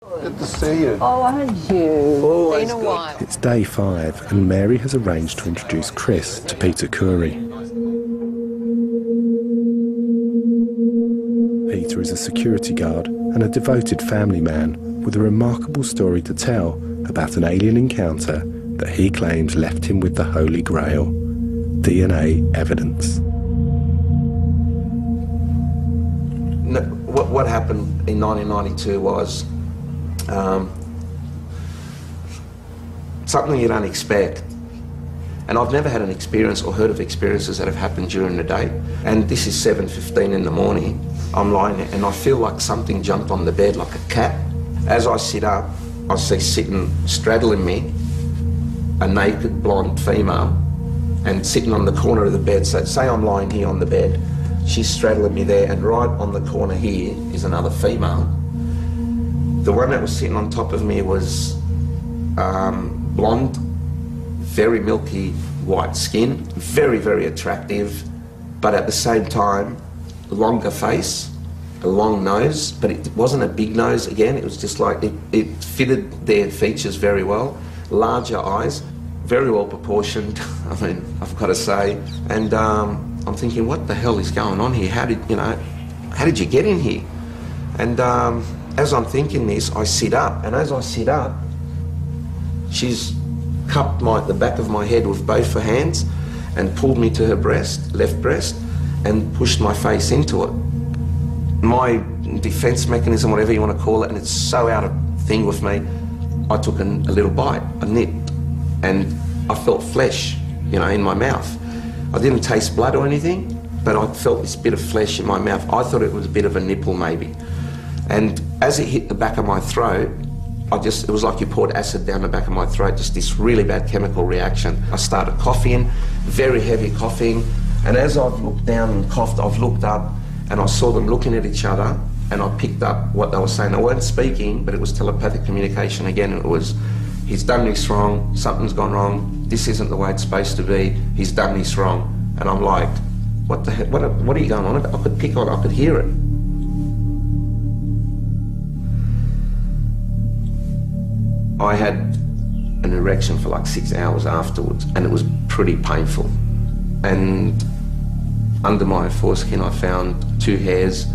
Good to see you. Oh, and you. Always been a good. while. It's day 5 and Mary has arranged to introduce Chris to Peter Khoury. Peter is a security guard and a devoted family man with a remarkable story to tell about an alien encounter that he claims left him with the Holy Grail, DNA evidence. No, what happened in 1992 was something you don't expect. And I've never had an experience or heard of experiences that have happened during the day. And this is 7:15 in the morning. I'm lying there and I feel like something jumped on the bed like a cat. As I sit up, I see sitting, straddling me, a naked blonde female, and sitting on the corner of the bed. So say I'm lying here on the bed, she's straddling me there, and right on the corner here is another female. The one that was sitting on top of me was blonde, very milky white skin, very, very attractive, but at the same time, longer face, a long nose, but it wasn't a big nose again, it was just like, it fitted their features very well, larger eyes, very well proportioned, I mean, I've got to say, and I'm thinking, what the hell is going on here? How did you get in here? And as I'm thinking this, I sit up, and as I sit up, she's cupped the back of my head with both her hands and pulled me to her breast, left breast, and pushed my face into it. My defense mechanism, whatever you want to call it, and it's so out of thing with me, I took a little bite, a nip, and I felt flesh, in my mouth. I didn't taste blood or anything, but I felt this bit of flesh in my mouth. I thought it was a bit of a nipple maybe. And as it hit the back of my throat, it was like you poured acid down the back of my throat, just this really bad chemical reaction. I started coughing, very heavy coughing, and as I've looked down and coughed, I've looked up and I saw them looking at each other, and I picked up what they were saying. They weren't speaking, but it was telepathic communication again. It was, he's done this wrong, something's gone wrong, this isn't the way it's supposed to be, he's done this wrong. And I'm like, what the heck, what are you going on about? I could pick on it, I could hear it. I had an erection for like 6 hours afterwards, and it was pretty painful. And under my foreskin I found 2 hairs.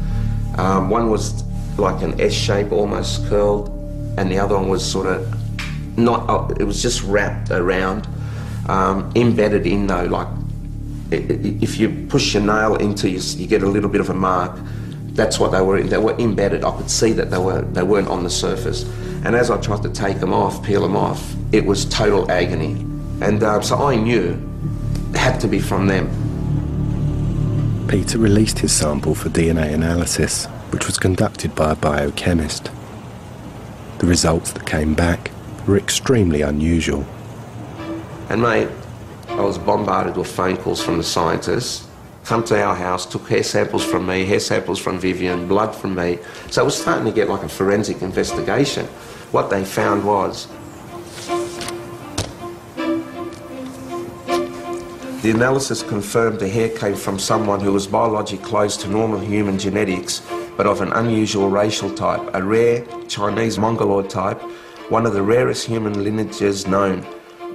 One was like an S shape, almost curled, and the other one was sort of not, it was just wrapped around, embedded in though, like if you push your nail into you get a little bit of a mark. That's what they were embedded. I could see that they weren't on the surface. And as I tried to take them off, peel them off, it was total agony. And so I knew it had to be from them. Peter released his sample for DNA analysis, which was conducted by a biochemist. The results that came back were extremely unusual. And mate, I was bombarded with phone calls from the scientists. Come to our house, took hair samples from me, hair samples from Vivian, blood from me. So it was starting to get like a forensic investigation. What they found was the analysis confirmed the hair came from someone who was biologically close to normal human genetics, but of an unusual racial type, a rare Chinese Mongoloid type, one of the rarest human lineages known,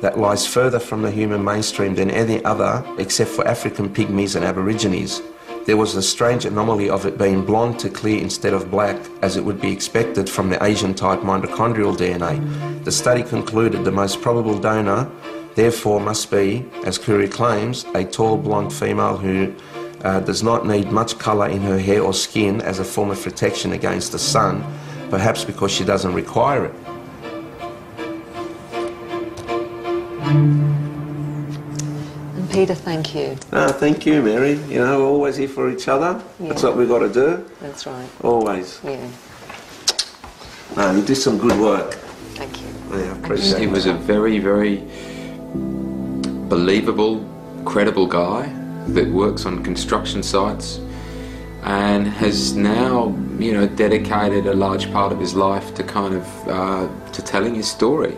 that lies further from the human mainstream than any other except for African pygmies and aborigines. There was a strange anomaly of it being blonde to clear instead of black, as it would be expected from the Asian type mitochondrial DNA. The study concluded the most probable donor therefore must be, as Khoury claims, a tall blonde female who does not need much colour in her hair or skin as a form of protection against the sun, perhaps because she doesn't require it. And Peter, thank you. No, thank you, Mary. We're always here for each other. Yeah. That's what we've got to do. That's right. Always. Yeah. No, you do some good work. Thank you. Yeah, I appreciate it. He was a very, very believable, credible guy that works on construction sites and has now, dedicated a large part of his life to to telling his story.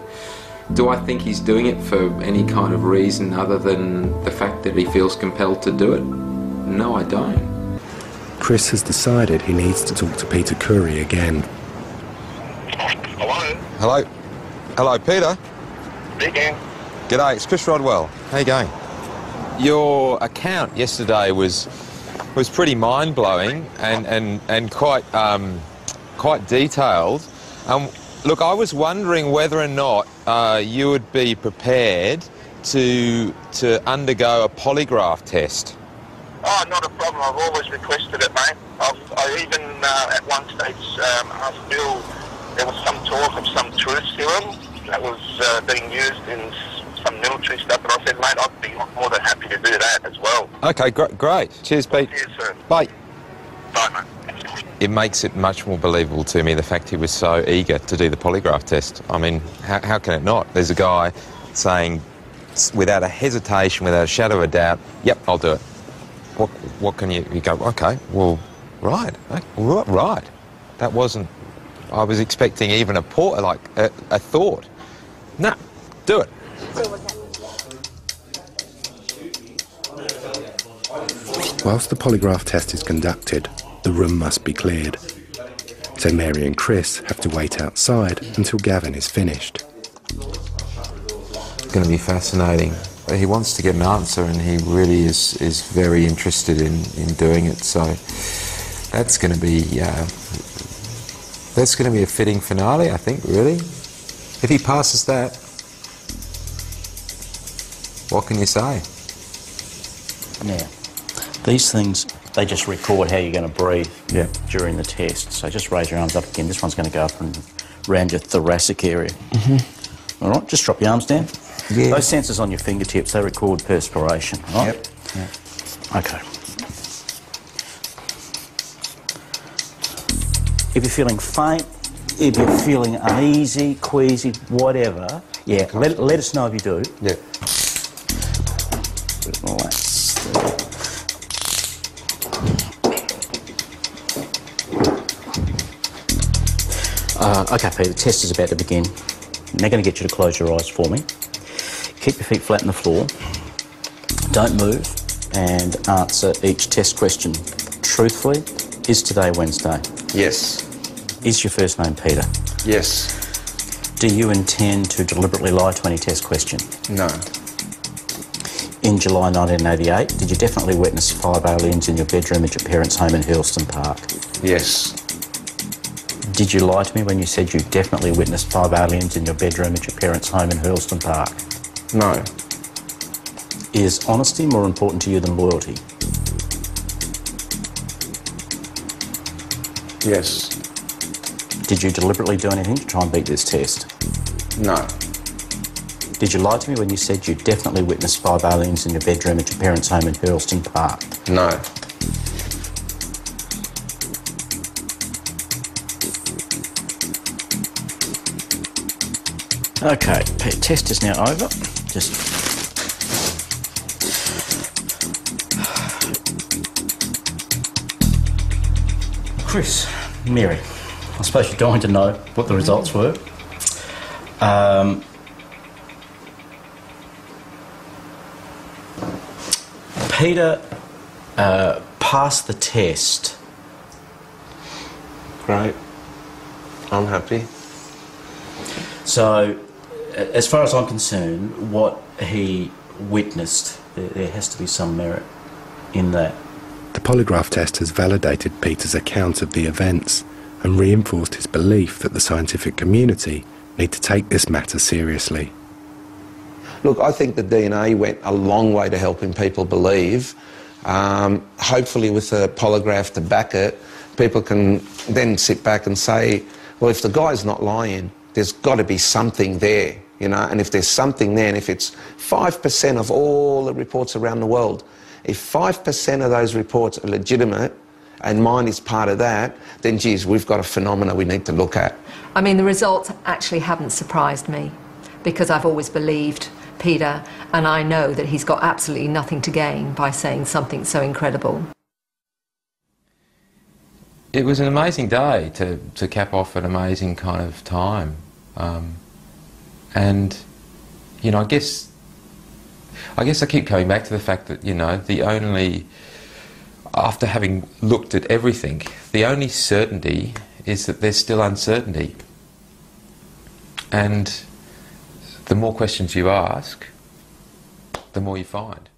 Do I think he's doing it for any kind of reason other than the fact that he feels compelled to do it? No, I don't. Chris has decided he needs to talk to Peter Khoury again. Hello? Hello, Peter? Speaking. G'day, it's Chris Rodwell. How you going? Your account yesterday was pretty mind-blowing and quite detailed. Look, I was wondering whether or not you would be prepared to undergo a polygraph test. Oh, not a problem. I've always requested it, mate. I even at one stage asked Bill, there was some talk of some truth serum that was being used in some military stuff, and I said, mate, I'd be more than happy to do that as well. Okay, great. Cheers, Pete. Cheers, sir. Bye. Bye, mate. It makes it much more believable to me, the fact he was so eager to do the polygraph test. I mean, how can it not? There's a guy saying, without a hesitation, without a shadow of a doubt, yep, I'll do it. What can you go, okay, well, right. That wasn't, I was expecting even a thought. Nah, do it. Whilst the polygraph test is conducted, the room must be cleared. So Mary and Chris have to wait outside until Gavin is finished. It's going to be fascinating. He wants to get an answer, and he really is very interested in doing it. So that's going to be a fitting finale, I think. Really, if he passes that, what can you say? Yeah, these things, they just record how you're going to breathe during the test. So just raise your arms up again. This one's going to go up and around your thoracic area. All right, just drop your arms down. Yeah. Those sensors on your fingertips, they record perspiration, right? Yep. Okay. If you're feeling faint, if you're feeling uneasy, queasy, whatever, let us know if you do. Yeah. Relax. Okay, Peter, the test is about to begin. I'm now going to get you to close your eyes for me. Keep your feet flat on the floor. Don't move, and answer each test question truthfully. Is today Wednesday? Yes. Is your first name Peter? Yes. Do you intend to deliberately lie to any test question? No. In July 1988, did you definitely witness 5 aliens in your bedroom at your parents' home in Hurlston Park? Yes. Did you lie to me when you said you definitely witnessed 5 aliens in your bedroom at your parents' home in Hurlston Park? No. Is honesty more important to you than loyalty? Yes. Did you deliberately do anything to try and beat this test? No. Did you lie to me when you said you definitely witnessed 5 aliens in your bedroom at your parents' home in Hurlston Park? No. Okay, test is now over. Just... Chris, Mary, I suppose you're dying to know what the results were. Peter passed the test. Great. I'm happy. So, as far as I'm concerned, what he witnessed, there has to be some merit in that. The polygraph test has validated Peter's account of the events and reinforced his belief that the scientific community need to take this matter seriously. Look, I think the DNA went a long way to helping people believe. Hopefully with a polygraph to back it, people can then sit back and say, well, if the guy's not lying, there's got to be something there, you know, and if there's something there, and if it's 5% of all the reports around the world, if 5% of those reports are legitimate, and mine is part of that, then, geez, we've got a phenomena we need to look at. I mean, the results actually haven't surprised me, because I've always believed Peter, and I know that he's got absolutely nothing to gain by saying something so incredible. It was an amazing day to cap off an amazing kind of time. And, you know, I guess I keep coming back to the fact that, you know, after having looked at everything, the only certainty is that there's still uncertainty. And the more questions you ask, the more you find.